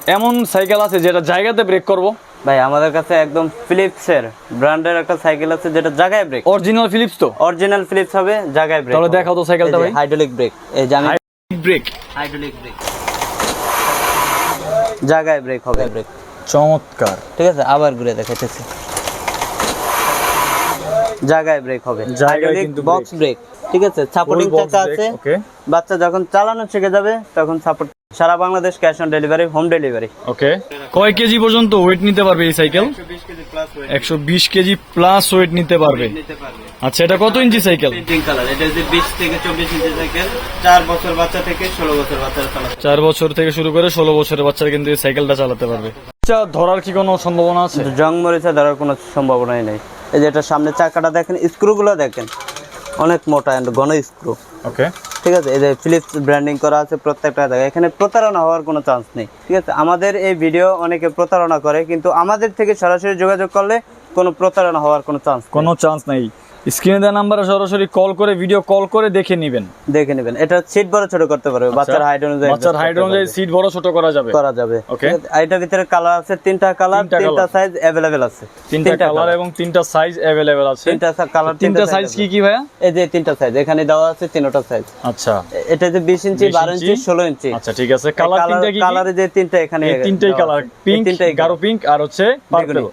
এমন সাইকেল আছে যেটা জায়গাতে ব্রেক করব? ভাই আমাদের কাছে একদম ফিলিপসের ব্র্যান্ডের একটা সাইকেল আছে যেটা জায়গায় ব্রেক। অরিজিনাল ফিলিপস তো? অরিজিনাল ফিলিপস হবে, জায়গায় ব্রেক। তাহলে দেখাও তো সাইকেলটা ভাই। হাইড্রোলিক ব্রেক, এই যে আমি ব্রেক, হাইড্রোলিক ব্রেক, জায়গায় ব্রেক হবে। ব্রেক চমৎকার। ঠিক আছে, আবার ঘুরে দেখাইতেছি। জায়গায় ব্রেক হবে, হাইড্রোলিক বক্স ব্রেক। ঠিক আছে, সাপোর্টিং চাকা আছে। ওকে, বাচ্চা যখন চালানো শিখে যাবে তখন সাপোর্ট। সারা Bangladesh cash on delivery, home delivery. Okay. কয় কেজি পর্যন্ত ওয়েট নিতে পারবে এই সাইকেল? 120 কেজি প্লাস ওয়েট নিতে পারবে। আচ্ছা, এটা কত ইঞ্চি সাইকেল? কালার, এটা যে 20 থেকে 24 ইঞ্চি সাইকেল। 4 বছর বাচ্চা থেকে 16 বছর বাচ্চারা চালাতে। 4 বছর থেকে শুরু করে 16 বছরের বাচ্চারা কিন্তু এই সাইকেলটা চালাতে পারবে। আচ্ছা, ধরার কি কোনো সম্ভাবনা আছে? জং মরিচা ধরার কোনো সম্ভাবনাই নেই। এই যে এটা সামনে চাকাটা দেখেন, স্ক্রুগুলো দেখেন অনেক মোটা এন্ড ঘন স্ক্রু। ওকে, ঠিক আছে, এই যে ফিলিপস ব্র্যান্ডিং করা আছে প্রত্যেকটা জায়গায়। এখানে প্রতারণা হওয়ার কোনো চান্স নেই। ঠিক আছে, আমাদের এই ভিডিও অনেকে প্রতারণা করে, কিন্তু আমাদের থেকে সরাসরি যোগাযোগ করলে কোনো প্রতারণা হওয়ার কোনো চান্স নাই। স্ক্রিনে দেওয়া নাম্বারে সরাসরি কল করে, ভিডিও কল করে দেখে নেবেন। এটা সিট বড় ছোট করতে পারবে, বাচ্চার হাইট অনুযায়ী সিট বড় ছোট করা যাবে। ওকে, এটার ভিতরে কালার আছে, 3টা কালার, 3টা সাইজ अवेलेबल আছে। 3টা কালার এবং 3টা সাইজ अवेलेबल আছে। 3টা কালার, 3টা সাইজ কি ভাইয়া? এই যে 3টা সাইজ এখানে দেওয়া আছে, 3টা সাইজ। আচ্ছা, এটা যে 20 ইঞ্চি, 12 ইঞ্চি, 16 ইঞ্চি। আচ্ছা, ঠিক আছে। কালার 3টা কি? কালারে যে 3টা এখানে, এই 3টাই কালার, পিঙ্ক, গাঢ় পিঙ্ক আর হচ্ছে পার্পল।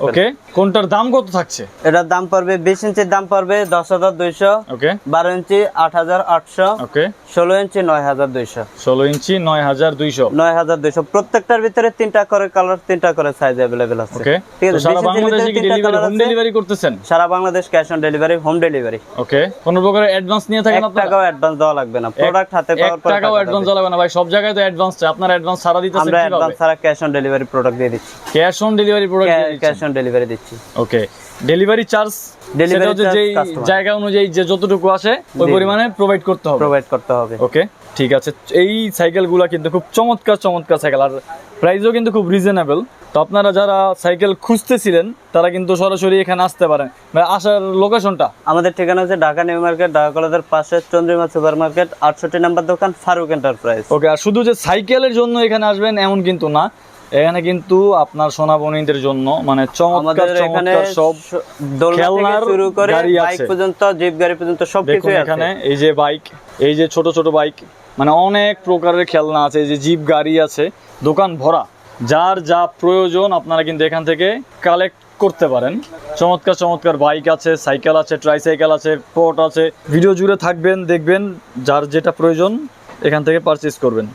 ওকে, কোনটার দাম কত থাকছে? এটার দাম পড়বে 20 ইঞ্চির দাম পড়বে 10,200। ওকে, 12 ইঞ্চি 8,800। ওকে, 16 ইঞ্চি 9,200। 16 ইঞ্চি 9,200। প্রত্যেকটার ভিতরে 3টা করে কালার, 3টা করে সাইজ अवेलेबल আছে। ওকে, ঠিক আছে, সারা বাংলাদেশে কি ডেলিভারি, হোম ডেলিভারি করতেছেন? সারা Bangladesh cash on delivery, home delivery. Okay, কোন প্রকারের অ্যাডভান্স নিয়ে থাকেন আপনারা? 1 টাকাও অ্যাডভান্স দেওয়া লাগবে না, প্রোডাক্ট হাতে পাওয়ার পর 1 টাকাও অ্যাডভান্স দেওয়া লাগবে না ভাই। সব জায়গায় তো অ্যাডভান্স চাই, আপনারা অ্যাডভান্স ছাড়া দিতেছেন আমরা কিভাবে? অ্যাডভান্স ছাড়া ক্যাশ অন ডেলিভারি প্রোডাক্ট দিয়ে দিচ্ছি। ক্যাশ অন ডেলিভারি প্রোডাক্ট দিয়ে দিচ্ছেন? ক্যাশ অন ডেলিভারি দিচ্ছি। ওকে, ডেলিভারি চার্জ যেই জায়গা অনুযায়ী যে যতটুকু আসে ওই পরিমাণে প্রোভাইড করতে হবে। ওকে, ঠিক আছে। এই সাইকেলগুলো কিন্তু খুব চমৎকার সাইকেল, আর প্রাইসও কিন্তু খুব রিজনেবল। তো আপনারা যারা সাইকেল খুঁজতেছিলেন তারা কিন্তু সরাসরি এখানে আসতে পারেন। আসার লোকেশনটা? আমাদের ঠিকানা হচ্ছে ঢাকা নিউ মার্কেট, ঢাকা কলেজের পাশে চন্দ্রিমা সুপার মার্কেট, 68 নম্বর দোকান, ফারুক এন্টারপ্রাইজ। ওকে, আর শুধু যে সাইকেলের জন্য এখানে আসবেন এমন কিন্তু না, এখানে কিন্তু আপনার সোনাবণীদের জন্য মানে চমৎকার সব খেলনার শুরু করে বাইক পর্যন্ত, জিপ গাড়ি পর্যন্ত সবকিছু আছে। এখানে এই যে বাইক, এই যে ছোট বাইক, মানে অনেক প্রকারের খেলনা আছে, এই যে জিপ গাড়ি আছে, দোকান ভরা। যার যা প্রয়োজন আপনারা কিন্তু এখান থেকে কালেক্ট করতে পারেন। চমৎকার বাইক আছে, সাইকেল আছে, ট্রাইসাইকেল আছে, পট আছে। ভিডিও জুড়ে থাকবেন, দেখবেন, যার যেটা প্রয়োজন এখান থেকে পারচেজ করবেন।